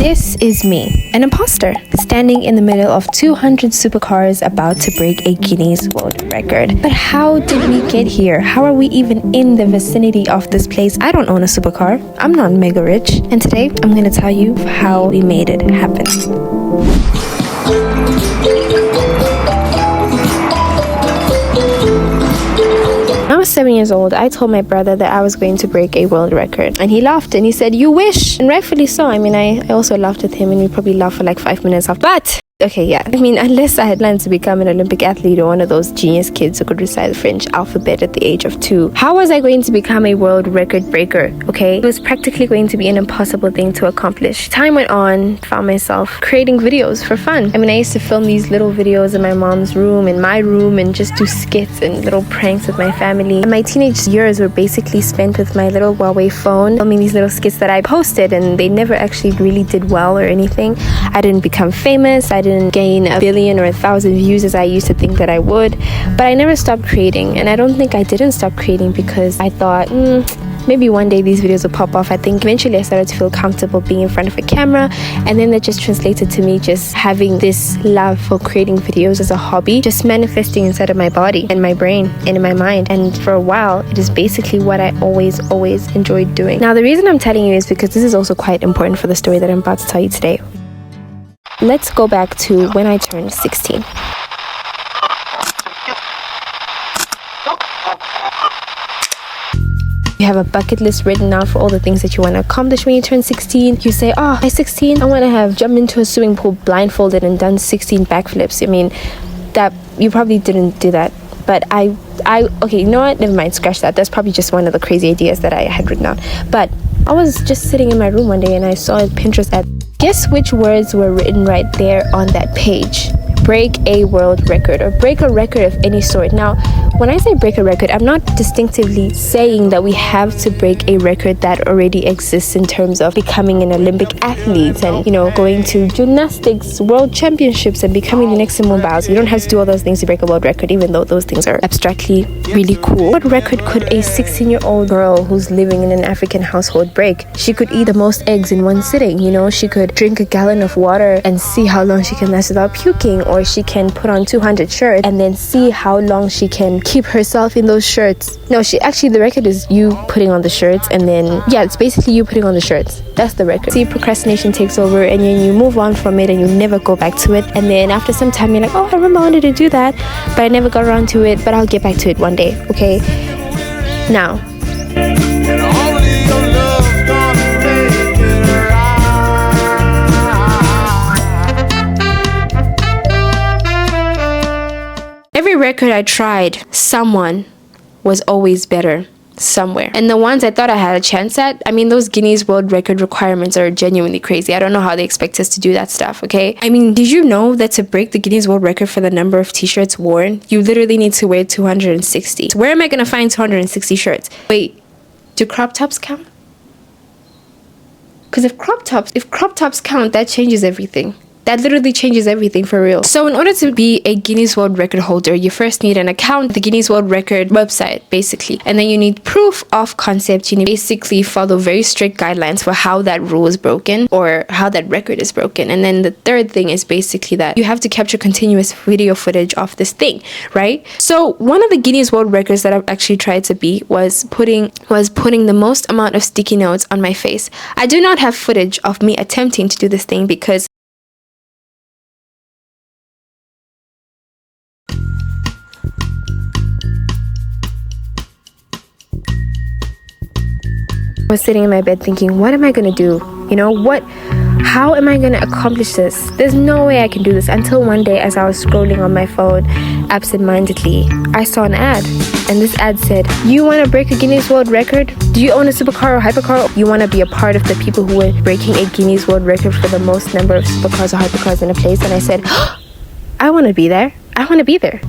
This is me, an imposter, standing in the middle of 200 supercars about to break a Guinness World Record. But how did we get here? How are we even in the vicinity of this place? I don't own a supercar. I'm not mega rich. And today, I'm going to tell you how we made it happen. When I was 7 years old, I told my brother that I was going to break a world record. And he laughed and he said, "You wish." And rightfully so. I mean, I also laughed with him and we probably laughed for like 5 minutes after. But okay, yeah. I mean, unless I had planned to become an Olympic athlete or one of those genius kids who could recite the French alphabet at the age of 2, how was I going to become a world record breaker? Okay, it was practically going to be an impossible thing to accomplish. Time went on, found myself creating videos for fun. I mean, I used to film these little videos in my mom's room, in my room, and just do skits and little pranks with my family. And my teenage years were basically spent with my little Huawei phone, filming these little skits that I posted, and they never actually really did well or anything. I didn't become famous. I didn't gain 1 billion or 1,000 views as I used to think that I would, but I never stopped creating. And I don't think I didn't stop creating because I thought maybe one day these videos will pop off. I think eventually I started to feel comfortable being in front of a camera, and then that just translated to me just having this love for creating videos as a hobby, just manifesting inside of my body and my brain and in my mind. And for a while it is basically what I always enjoyed doing. Now the reason I'm telling you is because this is also quite important for the story that I'm about to tell you today. Let's go back to when I turned 16. You have a bucket list written out for all the things that you want to accomplish when you turn 16. You say, oh, by 16, I want to have jumped into a swimming pool blindfolded and done 16 backflips. I mean, that you probably didn't do that. But okay, you know what? Never mind, scratch that. That's probably just one of the crazy ideas that I had written out. But I was just sitting in my room one day and I saw a Pinterest ad. Guess which words were written right there on that page? Break a world record, or break a record of any sort. Now, when I say break a record, I'm not distinctively saying that we have to break a record that already exists in terms of becoming an Olympic athlete and, you know, going to gymnastics, world championships and becoming the next Simone Biles. You don't have to do all those things to break a world record, even though those things are abstractly really cool. What record could a 16-year-old girl who's living in an African household break? She could eat the most eggs in one sitting, you know, she could drink a gallon of water and see how long she can last without puking, or she can put on 200 shirts and then see how long she can keep herself in those shirts. No, the record is you putting on the shirts, and then it's basically you putting on the shirts. That's the record. See, procrastination takes over and then you move on from it and you never go back to it, and then after some time you're like, oh, I remember I wanted to do that, but I never got around to it, but I'll get back to it one day. Okay, now every record I tried, someone was always better somewhere. And the ones I thought I had a chance at, I mean, those Guinness World Record requirements are genuinely crazy. I don't know how they expect us to do that stuff, okay? I mean, did you know that to break the Guinness World Record for the number of t-shirts worn, you literally need to wear 260? So where am I going to find 260 shirts? Wait, do crop tops count? Because if crop tops count, that changes everything. That literally changes everything for real. So in order to be a Guinness World Record holder, you first need an account, the Guinness World Record website, basically. And then you need proof of concept. You need to basically follow very strict guidelines for how that rule is broken or how that record is broken. And then the third thing is basically that you have to capture continuous video footage of this thing, right? So one of the Guinness World Records that I've actually tried to beat was putting the most amount of sticky notes on my face. I do not have footage of me attempting to do this thing because I was sitting in my bed thinking, what am I gonna do? You know, how am I gonna accomplish this? There's no way I can do this. Until one day, as I was scrolling on my phone absentmindedly, I saw an ad, and this ad said, you want to break a Guinness World Record? Do you own a supercar or hypercar? You want to be a part of the people who are breaking a Guinness World Record for the most number of supercars or hypercars in a place? And I said, I want to be there. I want to be there.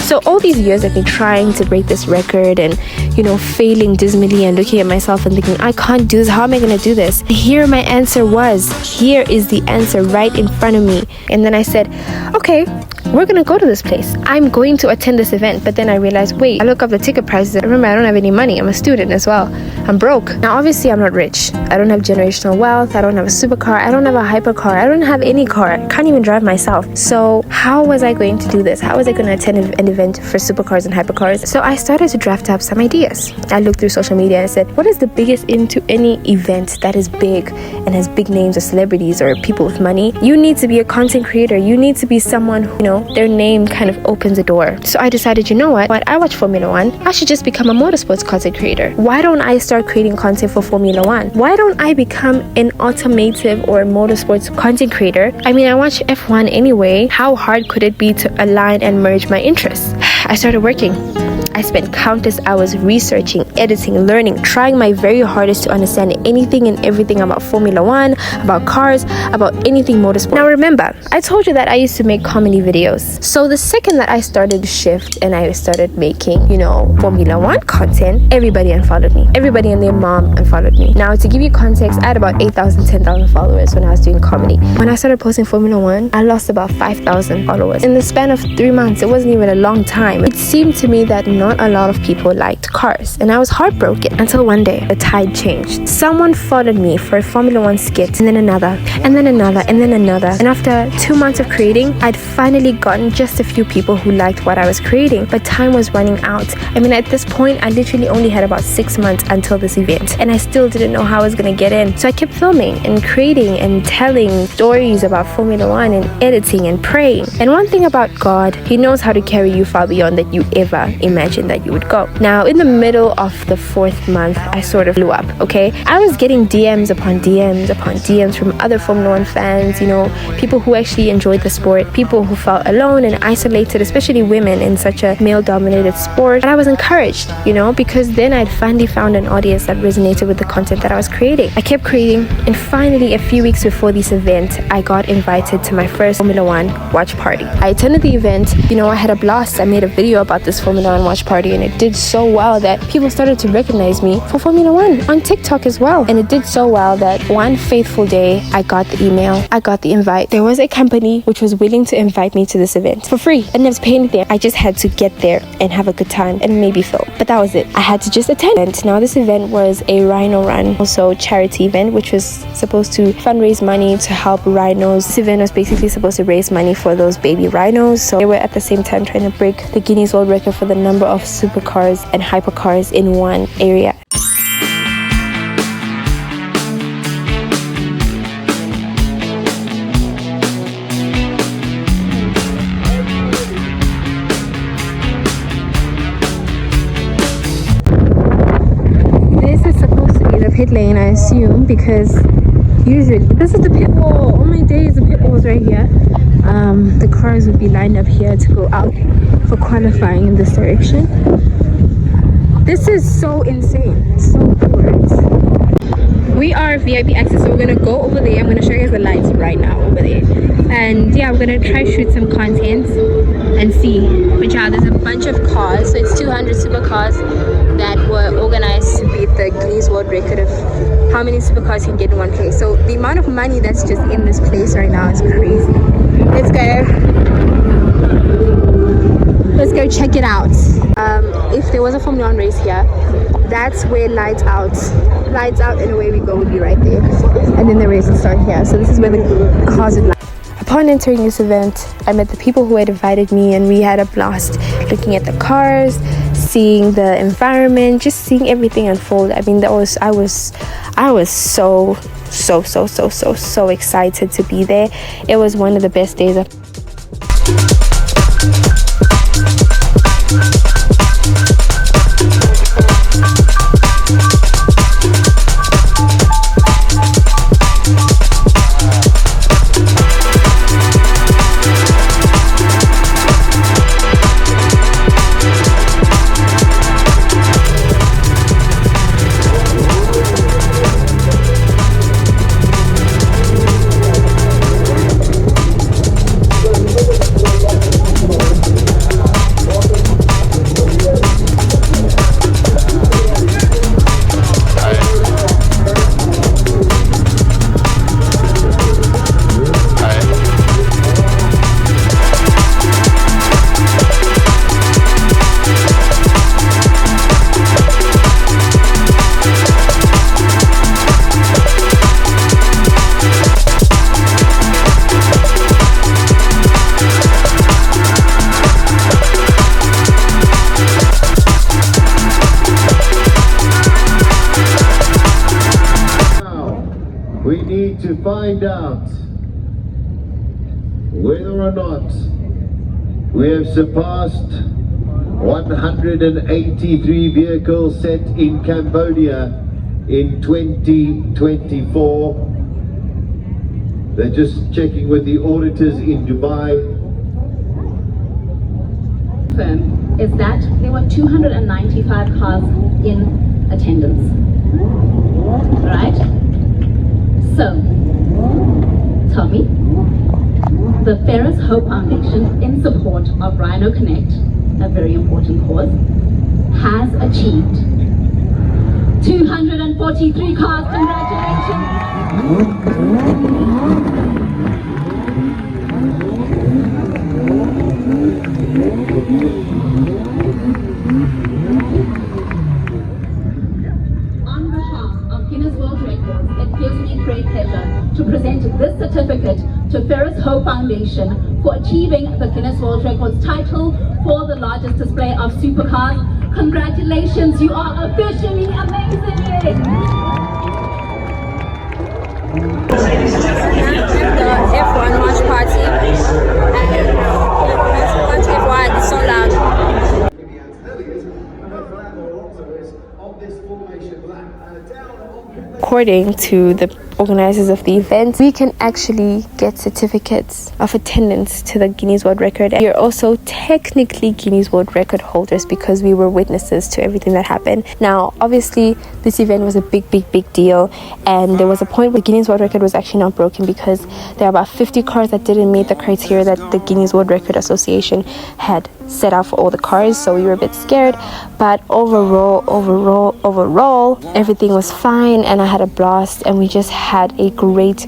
So all these years I've been trying to break this record and, you know, failing dismally and looking at myself and thinking, I can't do this. How am I going to do this? Here my answer was. Here is the answer right in front of me. And then I said, okay, we're gonna go to this place. I'm going to attend this event. But then I realized, wait, I look up the ticket prices. Remember, I don't have any money. I'm a student as well. I'm broke. Now, obviously, I'm not rich. I don't have generational wealth. I don't have a supercar. I don't have a hypercar. I don't have any car. I can't even drive myself. So how was I going to do this? How was I going to attend an event for supercars and hypercars? So I started to draft up some ideas. I looked through social media and said, what is the biggest into any event that is big and has big names or celebrities or people with money? You need to be a content creator. You need to be someone who, their name kind of opens a door. So I decided, you know what? I watch Formula One. I should just become a motorsports content creator. Why don't I start creating content for Formula One? Why don't I become an automotive or motorsports content creator? I mean, I watch F1 anyway. How hard could it be to align and merge my interests? I started working. I spent countless hours researching, editing, learning, trying my very hardest to understand anything and everything about Formula One, about cars, about anything motorsport. Now remember, I told you that I used to make comedy videos. So the second that I started to shift and I started making, Formula One content, everybody unfollowed me. Everybody and their mom unfollowed me. Now to give you context, I had about 8,000, 10,000 followers when I was doing comedy. When I started posting Formula One, I lost about 5,000 followers. In the span of 3 months, it wasn't even a long time. It seemed to me that not a lot of people liked cars, and I was heartbroken until one day the tide changed. Someone followed me for a Formula One skit, and then another, and then another, and then another. And after 2 months of creating, I'd finally gotten just a few people who liked what I was creating, but time was running out. I mean, at this point, I literally only had about 6 months until this event, and I still didn't know how I was gonna get in. So I kept filming and creating and telling stories about Formula One and editing and praying. And one thing about God, He knows how to carry you far beyond that you ever imagined that you would go. Now, in the middle of the 4th month, I sort of blew up, okay? I was getting DMs upon DMs upon DMs from other Formula One fans, people who actually enjoyed the sport, people who felt alone and isolated, especially women in such a male-dominated sport. But I was encouraged, because then I'd finally found an audience that resonated with the content that I was creating. I kept creating, and finally, a few weeks before this event, I got invited to my first Formula One watch party. I attended the event, I had a blast. I made a video about this Formula One watch party, and it did so well that people started to recognize me for Formula One on TikTok as well. And it did so well that one faithful day, I got the email, I got the invite. There was a company which was willing to invite me to this event for free. I didn't have to pay anything. I just had to get there and have a good time and maybe film. But that was it. I had to just attend. And now this event was a rhino run, also charity event, which was supposed to fundraise money to help rhinos. This event was basically supposed to raise money for those baby rhinos. So they were at the same time trying to break the Guinness World Record for the number of supercars and hypercars in one area. This is supposed to be the pit lane, I assume, because usually this is the pit wall. On my days, the pit wall is right here. The cars would be lined up here to go out for qualifying in this direction. This is so insane, so bored. We are VIP access, so we're gonna go over there. I'm gonna show you guys the lights right now over there, and yeah, we're gonna try shoot some content and see. But yeah, there's a bunch of cars, so it's 200 supercars that were organized to beat the Guinness World Record of how many supercars you can get in one place. So the amount of money that's just in this place right now is crazy. Let's go check it out. If there was a Formula One race here, that's where lights out and away we go would be right there, and then the race will start here. So this is where the cars would line. Upon entering this event, I met the people who had invited me, and we had a blast looking at the cars, seeing the environment, just seeing everything unfold. I mean, I was so excited to be there. It was one of the best days of find out whether or not we have surpassed 183 vehicles set in Cambodia in 2024. They're just checking with the auditors in Dubai. Is that there were 295 cars in attendance. Right? So, Tommy, the Ferris Hope Foundation, in support of Rhino Connect, a very important cause, has achieved 243 cars. Congratulations! On behalf of Guinness World Records, it gives me great pleasure to present this certificate to Ferris Hope Foundation for achieving the Guinness World Records title for the largest display of supercars. Congratulations, you are officially amazing! The F1 March Party, and watch F1, it's so loud. According to the organizers of the event, we can actually get certificates of attendance to the Guinness World Record. We are also technically Guinness World Record holders because we were witnesses to everything that happened. Now, obviously, this event was a big deal, and there was a point where Guinness World Record was actually not broken because there are about 50 cars that didn't meet the criteria that the Guinness World Record Association had set out for all the cars, so we were a bit scared. But overall, everything was fine, and I had a blast, and we just had a great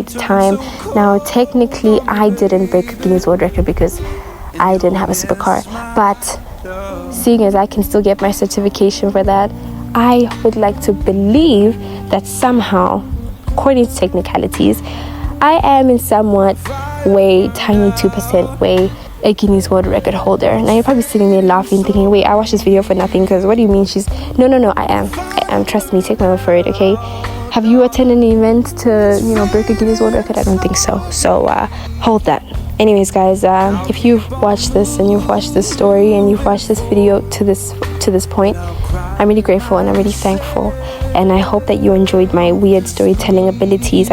time. Now, technically, I didn't break Guinness World Record because I didn't have a supercar, but seeing as I can still get my certification for that, I would like to believe that somehow, according to technicalities, I am in somewhat way, tiny 2% way, a Guinness World Record holder. Now you're probably sitting there laughing, thinking, wait, I watched this video for nothing, because what do you mean she's... No, I am, trust me, take my word for it, okay? Have you attended an event to, break a Guinness World Record? I don't think so. So hold that. Anyways, guys, if you've watched this and you've watched this story and you've watched this video to this point, I'm really grateful and I'm really thankful, and I hope that you enjoyed my weird storytelling abilities.